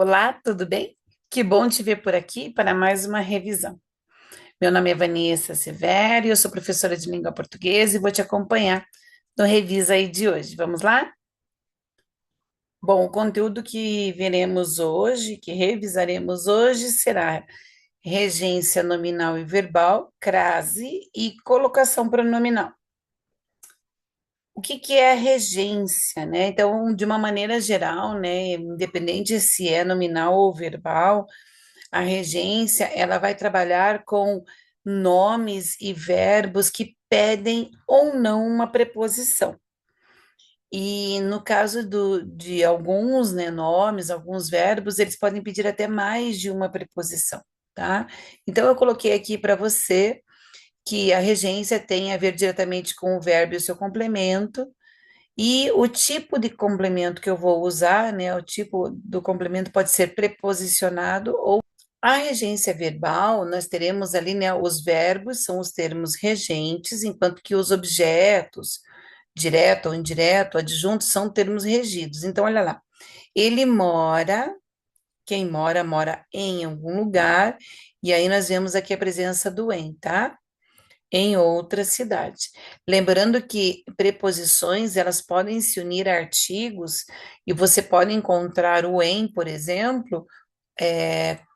Olá, tudo bem? Que bom te ver por aqui para mais uma revisão. Meu nome é Vanessa Severo e eu sou professora de língua portuguesa e vou te acompanhar no Revisa aí de hoje. Vamos lá? Bom, o conteúdo que veremos hoje, que revisaremos hoje, será regência nominal e verbal, crase e colocação pronominal. O que que é a regência, né? Então, de uma maneira geral, né, independente se é nominal ou verbal, a regência, ela vai trabalhar com nomes e verbos que pedem ou não uma preposição. E no caso de alguns, né, nomes, alguns verbos, eles podem pedir até mais de uma preposição, tá? Então, eu coloquei aqui para você que a regência tem a ver diretamente com o verbo e o seu complemento, e o tipo de complemento que eu vou usar, né, o tipo do complemento pode ser preposicionado ou a regência verbal, nós teremos ali, né, os verbos são os termos regentes, enquanto que os objetos, direto ou indireto, adjuntos, são termos regidos. Então, olha lá, ele mora, quem mora, mora em algum lugar, e aí nós vemos aqui a presença do em, tá? Em outra cidade. Lembrando que preposições, elas podem se unir a artigos, e você pode encontrar o em, por exemplo,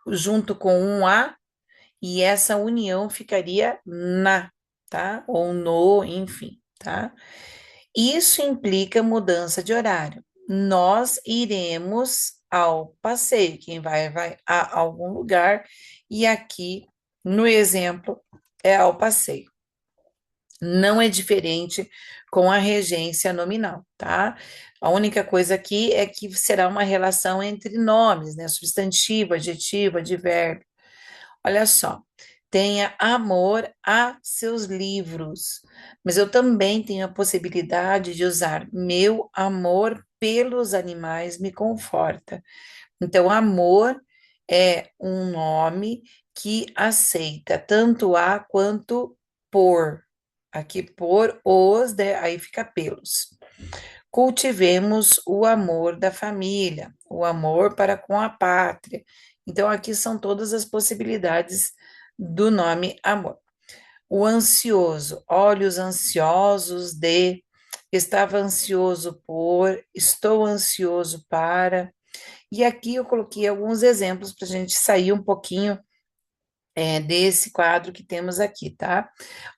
junto com um a, e essa união ficaria na, tá? Ou no, enfim, tá? Isso implica mudança de horário. Nós iremos ao passeio. Quem vai a algum lugar, e aqui, no exemplo, é ao passeio. Não é diferente com a regência nominal, tá? A única coisa aqui é que será uma relação entre nomes, né? Substantivo, adjetivo, advérbio. Olha só, tenha amor a seus livros, mas eu também tenho a possibilidade de usar meu amor pelos animais me conforta. Então, amor é um nome que aceita tanto a quanto por. Aqui por os, né, aí fica pelos. Cultivemos o amor da família, o amor para com a pátria. Então, aqui são todas as possibilidades do nome amor. O ansioso, olhos ansiosos de, estava ansioso por, estou ansioso para. E aqui eu coloquei alguns exemplos para a gente sair um pouquinho desse quadro que temos aqui, tá?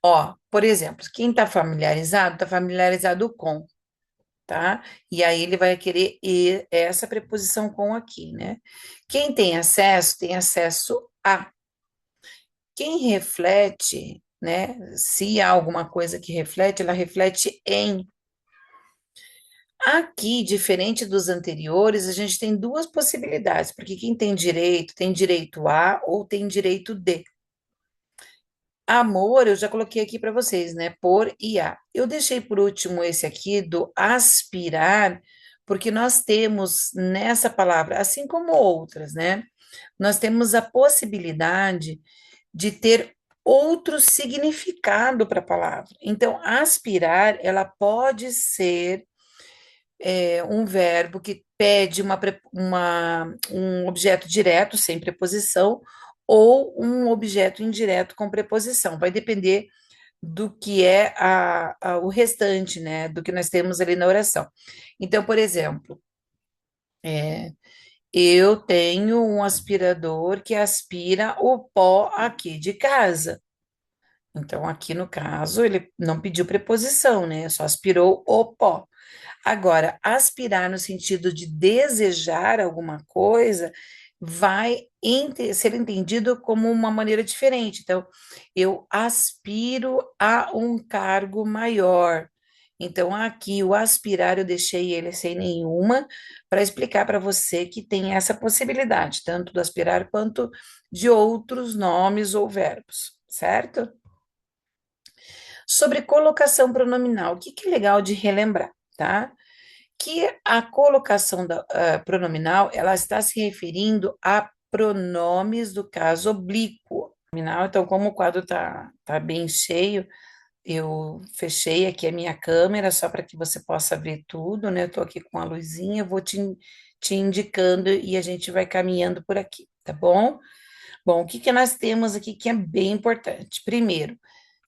Ó, por exemplo, quem está familiarizado com, tá? E aí ele vai querer essa preposição com aqui, né? Quem tem acesso a. Quem reflete, né? Se há alguma coisa que reflete, ela reflete em. Aqui, diferente dos anteriores, a gente tem duas possibilidades, porque quem tem direito a ou tem direito de. Amor, eu já coloquei aqui para vocês, né? Por e a. Eu deixei por último esse aqui do aspirar, porque nós temos nessa palavra, assim como outras, né? Nós temos a possibilidade de ter outro significado para a palavra. Então, aspirar, ela pode ser um verbo que pede um objeto direto, sem preposição, ou um objeto indireto com preposição. Vai depender do que é o restante, né? Do que nós temos ali na oração. Então, por exemplo, é, eu tenho um aspirador que aspira o pó aqui de casa. Então, aqui no caso, ele não pediu preposição, né? Só aspirou o pó. Agora, aspirar no sentido de desejar alguma coisa vai ser entendido como uma maneira diferente. Então, eu aspiro a um cargo maior. Então, aqui o aspirar eu deixei ele sem nenhuma para explicar para você que tem essa possibilidade, tanto do aspirar quanto de outros nomes ou verbos, certo? Sobre colocação pronominal, o que que é legal de relembrar, tá? Que a colocação pronominal, ela está se referindo a pronomes do caso oblíquo. Então, como o quadro tá bem cheio, eu fechei aqui a minha câmera só para que você possa ver tudo, né? Eu estou aqui com a luzinha, vou te te indicando e a gente vai caminhando por aqui, tá bom? Bom, o que que nós temos aqui que é bem importante? Primeiro,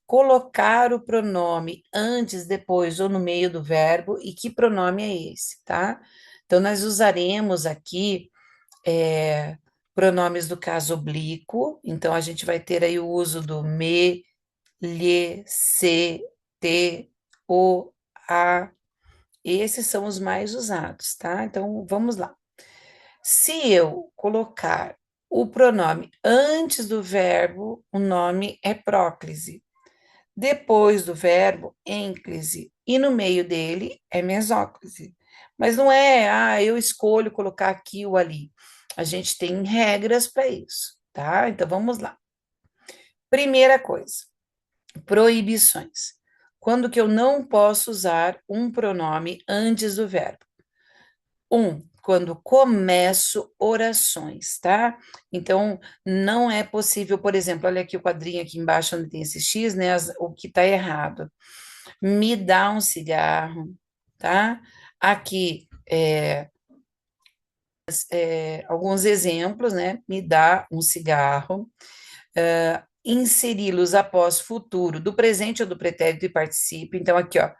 colocar o pronome antes, depois ou no meio do verbo e que pronome é esse, tá? Então, nós usaremos aqui pronomes do caso oblíquo, então a gente vai ter aí o uso do me, lhe, se, te, o, a. Esses são os mais usados, tá? Então, vamos lá. Se eu colocar o pronome antes do verbo, o nome é próclise. Depois do verbo, ênclise. E no meio dele é mesóclise. Mas não é, eu escolho colocar aqui ou ali. A gente tem regras para isso, tá? Então vamos lá. Primeira coisa, proibições. Quando que eu não posso usar um pronome antes do verbo? Quando começo orações, tá? Então, não é possível, por exemplo, olha aqui o quadrinho aqui embaixo onde tem esse X, né? O que tá errado. Me dá um cigarro, tá? Aqui, alguns exemplos, né? Me dá um cigarro. Inseri-los após futuro, do presente ou do pretérito e participe. Então, aqui, ó,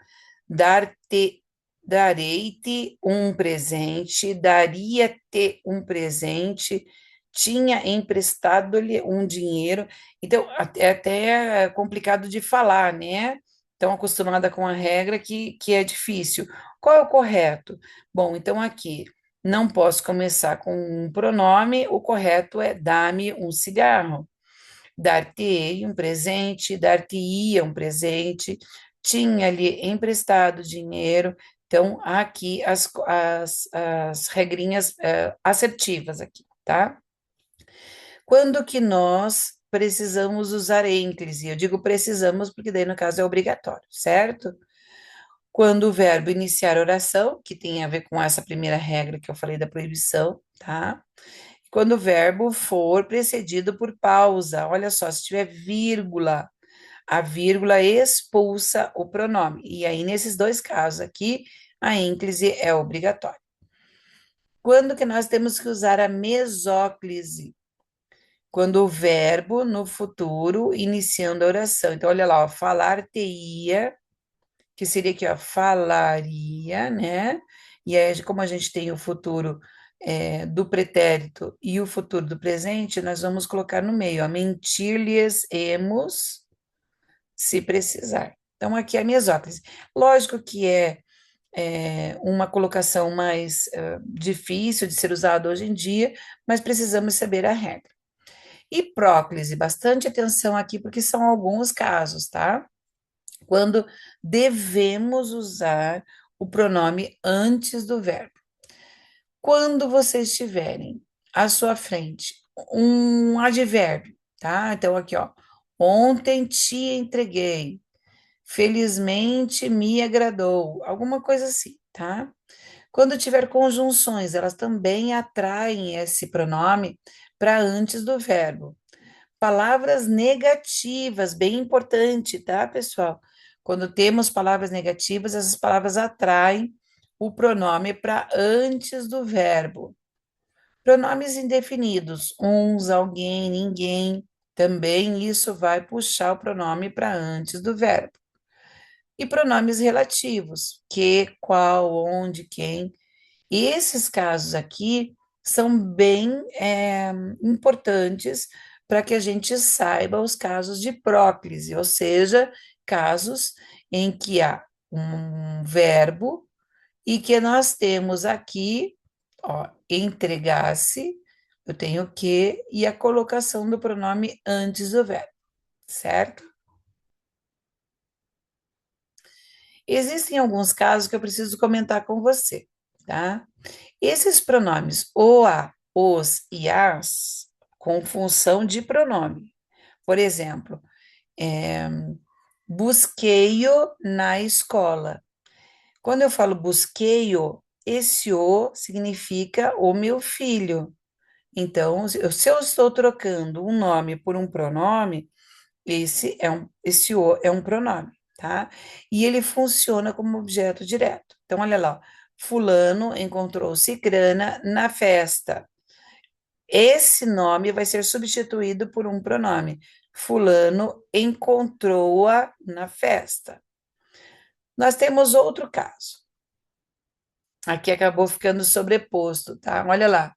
dar-te, darei-te um presente, daria-te um presente, tinha emprestado-lhe um dinheiro. Então, é até complicado de falar, né? Tão acostumada com a regra que é difícil. Qual é o correto? Bom, então aqui, não posso começar com um pronome, o correto é dá-me um cigarro. Dar-te-ei um presente, dar-te-ia um presente, tinha-lhe emprestado dinheiro. Então, aqui as regrinhas assertivas aqui, tá? Quando que nós precisamos usar ênclise? Eu digo precisamos porque daí no caso é obrigatório, certo? Quando o verbo iniciar oração, que tem a ver com essa primeira regra que eu falei da proibição, tá? Quando o verbo for precedido por pausa, olha só, se tiver vírgula, a vírgula expulsa o pronome. E aí, nesses dois casos aqui, a ênclise é obrigatória. Quando que nós temos que usar a mesóclise? Quando o verbo no futuro iniciando a oração. Então, olha lá, ó, falar-te-ia, que seria aqui, ó, falaria, né? E aí, como a gente tem o futuro do pretérito e o futuro do presente, nós vamos colocar no meio, ó, mentir-lhes-emos, se precisar. Então, aqui é a mesóclise. Lógico que uma colocação mais difícil de ser usada hoje em dia, mas precisamos saber a regra. E próclise, bastante atenção aqui, porque são alguns casos, tá? Quando devemos usar o pronome antes do verbo. Quando vocês tiverem à sua frente um advérbio, tá? Então, aqui, ó. Ontem te entreguei. Felizmente me agradou. Alguma coisa assim, tá? Quando tiver conjunções, elas também atraem esse pronome para antes do verbo. Palavras negativas, bem importante, tá, pessoal? Quando temos palavras negativas, essas palavras atraem o pronome para antes do verbo. Pronomes indefinidos, uns, alguém, ninguém, também isso vai puxar o pronome para antes do verbo. E pronomes relativos, que, qual, onde, quem. Esses casos aqui são bem importantes para que a gente saiba os casos de próclise, ou seja, casos em que há um verbo e que nós temos aqui, ó, entregar-se, eu tenho que, e a colocação do pronome antes do verbo, certo? Existem alguns casos que eu preciso comentar com você, tá? Esses pronomes o, a, os e as, com função de pronome. Por exemplo, busquei-o na escola. Quando eu falo busquei-o, esse o significa o meu filho. Então, se eu estou trocando um nome por um pronome, esse o é um pronome, tá? E ele funciona como objeto direto. Então, olha lá, Fulano encontrou cicrana na festa. Esse nome vai ser substituído por um pronome. Fulano encontrou-a na festa. Nós temos outro caso. Aqui acabou ficando sobreposto, tá? Olha lá.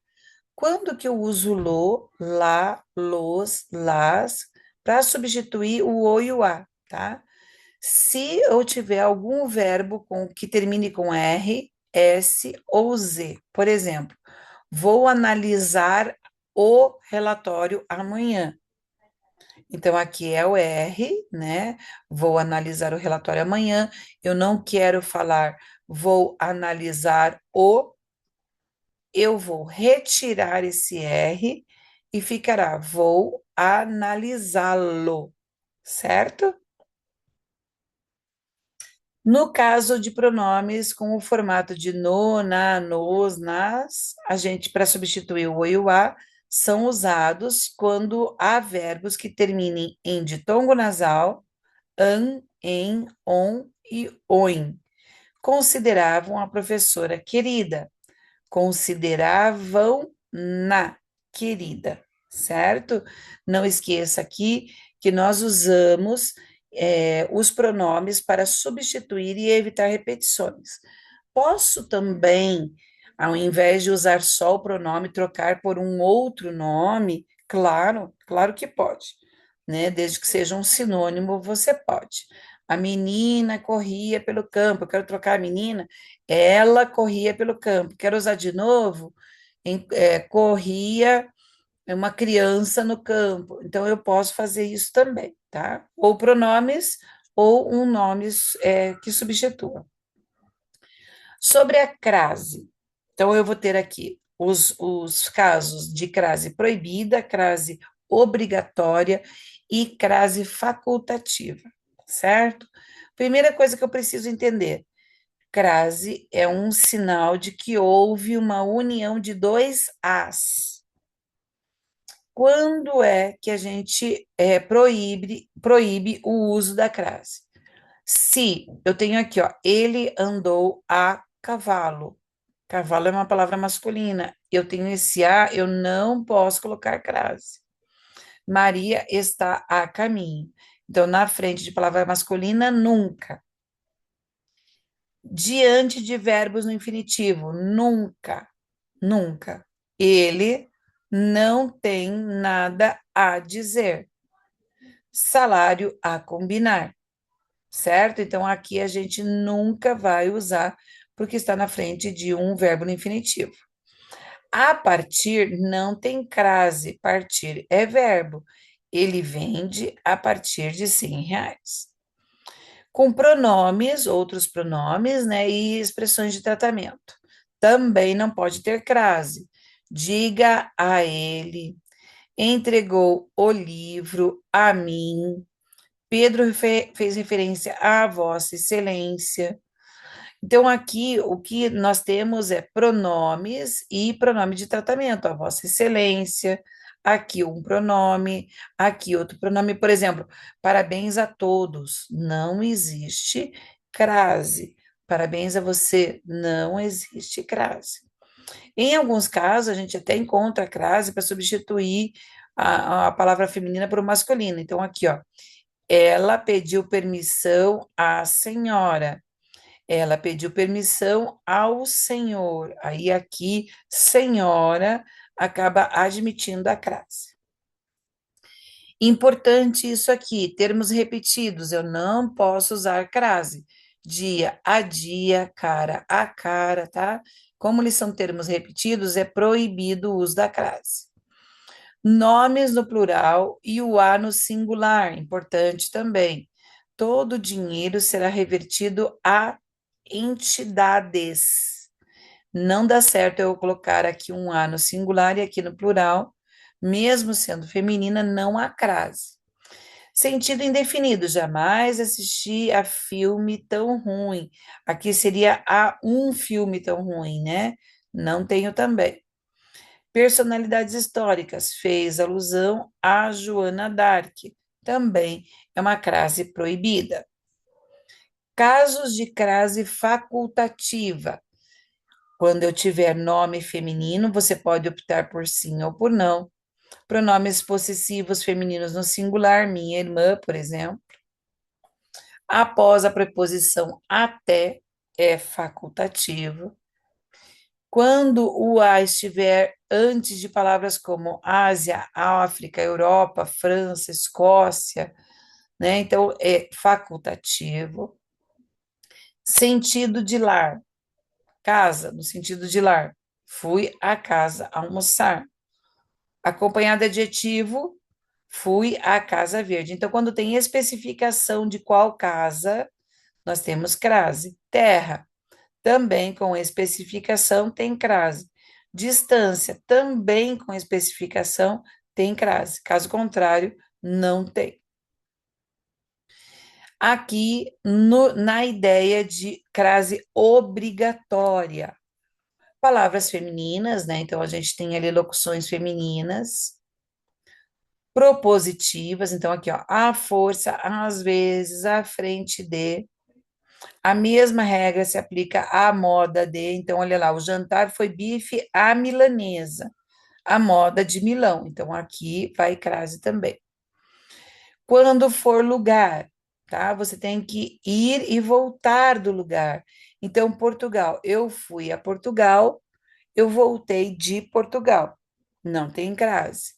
Quando que eu uso lo, lá, los, las para substituir o o e o a, tá? Se eu tiver algum verbo que termine com R, S ou Z, por exemplo, vou analisar o relatório amanhã. Então, aqui é o R, né? Vou analisar o relatório amanhã. Eu não quero falar vou analisar o, eu vou retirar esse R e ficará vou analisá-lo, certo? No caso de pronomes com o formato de no, na, nos, nas, a gente, para substituir o e o a, são usados quando há verbos que terminem em ditongo nasal, an, em, on e oin. Consideravam a professora querida, consideravam na querida, certo? Não esqueça aqui que nós usamos os pronomes para substituir e evitar repetições. Posso também, ao invés de usar só o pronome, trocar por um outro nome? Claro, claro que pode, né? Desde que seja um sinônimo, você pode. A menina corria pelo campo, eu quero trocar a menina, ela corria pelo campo. Quero usar de novo? Corria uma criança no campo. Então, eu posso fazer isso também, tá? Ou pronomes, ou um nome que substitua. Sobre a crase. Então, eu vou ter aqui os casos de crase proibida, crase obrigatória e crase facultativa, certo? Primeira coisa que eu preciso entender: crase é um sinal de que houve uma união de dois as. Quando é que a gente proíbe o uso da crase? Se eu tenho aqui, ó, ele andou a cavalo. Cavalo é uma palavra masculina. Eu tenho esse a, eu não posso colocar crase. Maria está a caminho. Então, na frente de palavra masculina, nunca. Diante de verbos no infinitivo, nunca, nunca. Ele não tem nada a dizer. Salário a combinar, certo? Então, aqui a gente nunca vai usar, porque está na frente de um verbo no infinitivo. A partir não tem crase, partir é verbo. Ele vende a partir de R$ 100. Com pronomes, outros pronomes, né, e expressões de tratamento. Também não pode ter crase. Diga a ele, entregou o livro a mim. Pedro fez referência a Vossa Excelência. Então, aqui o que nós temos é pronomes e pronome de tratamento, a Vossa Excelência, aqui um pronome, aqui outro pronome. Por exemplo, parabéns a todos, não existe crase. Parabéns a você, não existe crase. Em alguns casos, a gente até encontra a crase para substituir a palavra feminina por masculina. Então, aqui, ó, ela pediu permissão à senhora. Ela pediu permissão ao senhor. Aí aqui, senhora acaba admitindo a crase. Importante isso aqui, termos repetidos. Eu não posso usar crase. Dia a dia, cara a cara, tá? Como eles são termos repetidos, é proibido o uso da crase. Nomes no plural e o a no singular, importante também. Todo o dinheiro será revertido a entidades. Não dá certo eu colocar aqui um a no singular e aqui no plural, mesmo sendo feminina, não há crase. Sentido indefinido, jamais assisti a filme tão ruim. Aqui seria a um filme tão ruim, né? Não tenho também. Personalidades históricas, fez alusão a Joana d'Arc, também é uma crase proibida. Casos de crase facultativa, Quando eu tiver nome feminino, você pode optar por sim ou por não. Pronomes possessivos femininos no singular, minha irmã, por exemplo. Após a preposição até, é facultativo. Quando o a estiver antes de palavras como Ásia, África, Europa, França, Escócia, né? Então, é facultativo. Sentido de lar, casa, no sentido de lar. Fui à casa almoçar. Acompanhado de adjetivo, fui à casa verde. Então, quando tem especificação de qual casa, nós temos crase. Terra, também com especificação, tem crase. Distância, também com especificação, tem crase. Caso contrário, não tem. Aqui, na ideia de crase obrigatória. Palavras femininas, né? Então, a gente tem ali locuções femininas. Propositivas, então aqui, ó, a força, às vezes, à frente de. A mesma regra se aplica à moda de, então, olha lá, o jantar foi bife à milanesa, a moda de Milão, então aqui vai crase também. Quando for lugar, tá? Você tem que ir e voltar do lugar. Então, Portugal, eu fui a Portugal, eu voltei de Portugal. Não tem crase.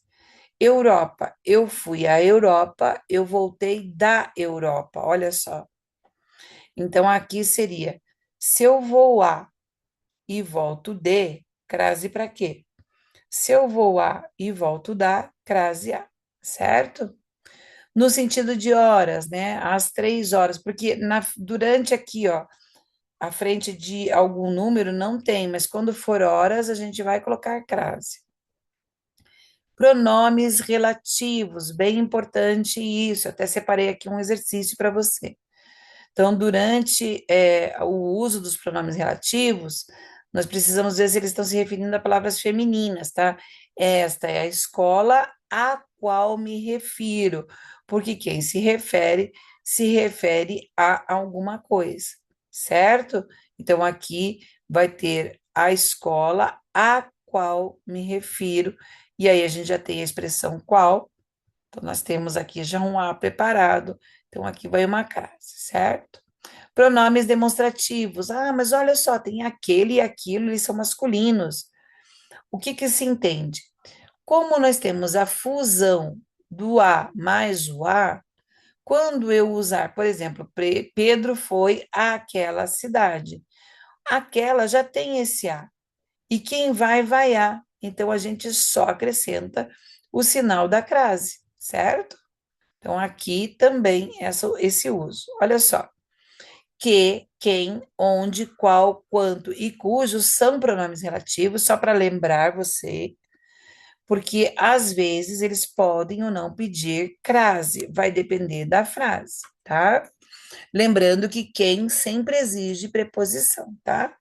Europa, eu fui à Europa, eu voltei da Europa, olha só. Então, aqui seria, se eu vou a e volto de, crase para quê? Se eu vou a e volto da, crase a, certo? No sentido de horas, né? Às 3 horas, porque durante aqui, ó, à frente de algum número não tem, mas quando for horas, a gente vai colocar crase. Pronomes relativos, bem importante isso. Até separei aqui um exercício para você. Então, durante o uso dos pronomes relativos, nós precisamos ver se eles estão se referindo a palavras femininas, tá? Esta é a escola a qual me refiro, porque quem se refere a alguma coisa, certo? Então, aqui vai ter a escola a qual me refiro, e aí a gente já tem a expressão qual, então nós temos aqui já um A preparado, então aqui vai uma crase, certo? Pronomes demonstrativos. Ah, mas olha só, tem aquele e aquilo, eles são masculinos. O que que se entende? Como nós temos a fusão do A mais o A, quando eu usar, por exemplo, Pedro foi àquela cidade. Aquela já tem esse A. E quem vai, vai A. Então, a gente só acrescenta o sinal da crase, certo? Então, aqui também esse uso. Olha só. Que, quem, onde, qual, quanto e cujo são pronomes relativos, só para lembrar você, porque às vezes eles podem ou não pedir crase, vai depender da frase, tá? Lembrando que quem sempre exige preposição, tá?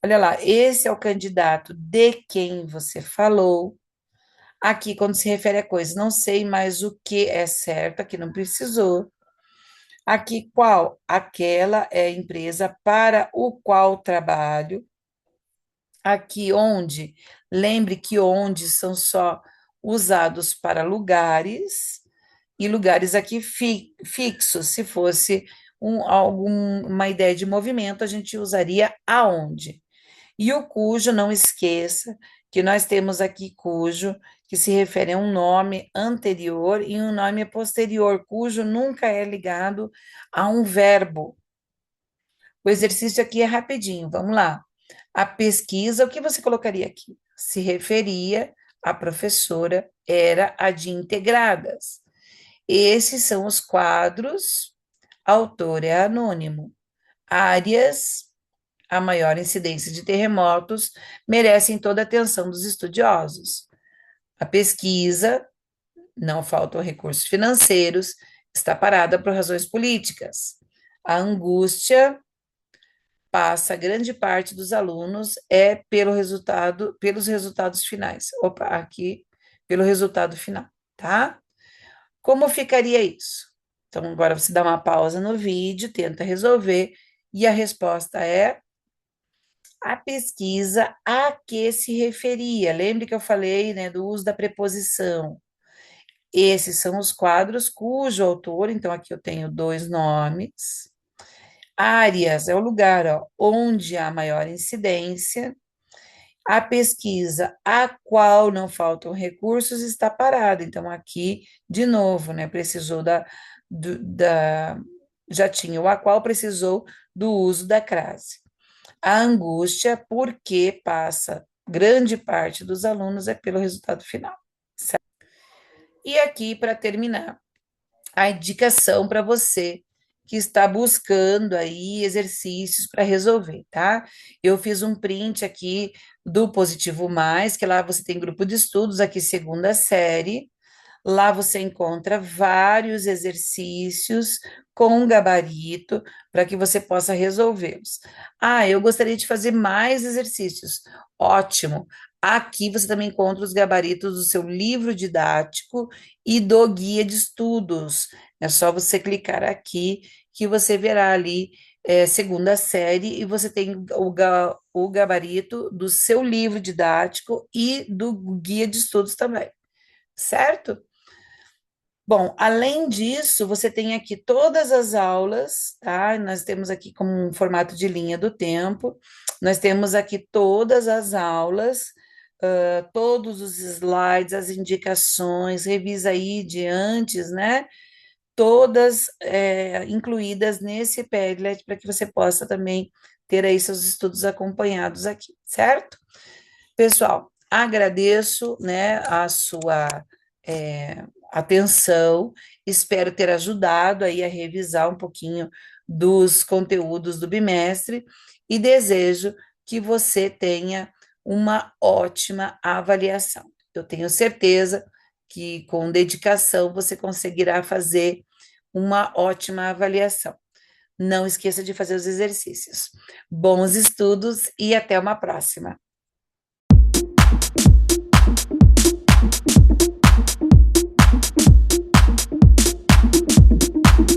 Olha lá, esse é o candidato de quem você falou. Aqui, quando se refere a coisa, não sei mais o que é certo, aqui não precisou. Aqui, qual? Aquela é a empresa para o qual trabalho. Aqui, onde? Lembre que onde são só usados para lugares, e lugares aqui fixos. Se fosse uma ideia de movimento, a gente usaria aonde. E o cujo, não esqueça que nós temos aqui cujo, que se refere a um nome anterior e um nome posterior. Cujo nunca é ligado a um verbo. O exercício aqui é rapidinho, vamos lá. A pesquisa, o que você colocaria aqui? Se referia à professora, era a de integradas. Esses são os quadros, autor é anônimo. Áreas, a maior incidência de terremotos, merecem toda a atenção dos estudiosos. A pesquisa, não faltam recursos financeiros, está parada por razões políticas. A angústia passa grande parte dos alunos pelos resultados finais. Opa, aqui, pelo resultado final, tá? Como ficaria isso? Então, agora você dá uma pausa no vídeo, tenta resolver, e a resposta é A pesquisa a que se referia. Lembre que eu falei, né, do uso da preposição. Esses são os quadros cujo autor, então aqui eu tenho dois nomes. Áreas é o lugar, ó, onde há maior incidência. A pesquisa a qual não faltam recursos está parada. Então, aqui, de novo, né, precisou já tinha o a qual precisou do uso da crase. A angústia, porque passa grande parte dos alunos, é pelo resultado final. Certo? E aqui, para terminar, a indicação para você que está buscando aí exercícios para resolver, tá? Eu fiz um print aqui do Positivo Mais, que lá você tem grupo de estudos, aqui segunda série. Lá você encontra vários exercícios com um gabarito para que você possa resolvê-los. Ah, eu gostaria de fazer mais exercícios. Ótimo. Aqui você também encontra os gabaritos do seu livro didático e do guia de estudos. É só você clicar aqui que você verá ali segunda série e você tem o gabarito do seu livro didático e do guia de estudos também, certo? Bom, além disso, você tem aqui todas as aulas, tá? Nós temos aqui como um formato de linha do tempo, nós temos aqui todas as aulas, todos os slides, as indicações, revisa aí de antes, né? Todas incluídas nesse Padlet para que você possa também ter aí seus estudos acompanhados aqui, certo? Pessoal, agradeço, né, a sua atenção, espero ter ajudado aí a revisar um pouquinho dos conteúdos do bimestre e desejo que você tenha uma ótima avaliação. Eu tenho certeza que com dedicação você conseguirá fazer uma ótima avaliação. Não esqueça de fazer os exercícios. Bons estudos e até uma próxima.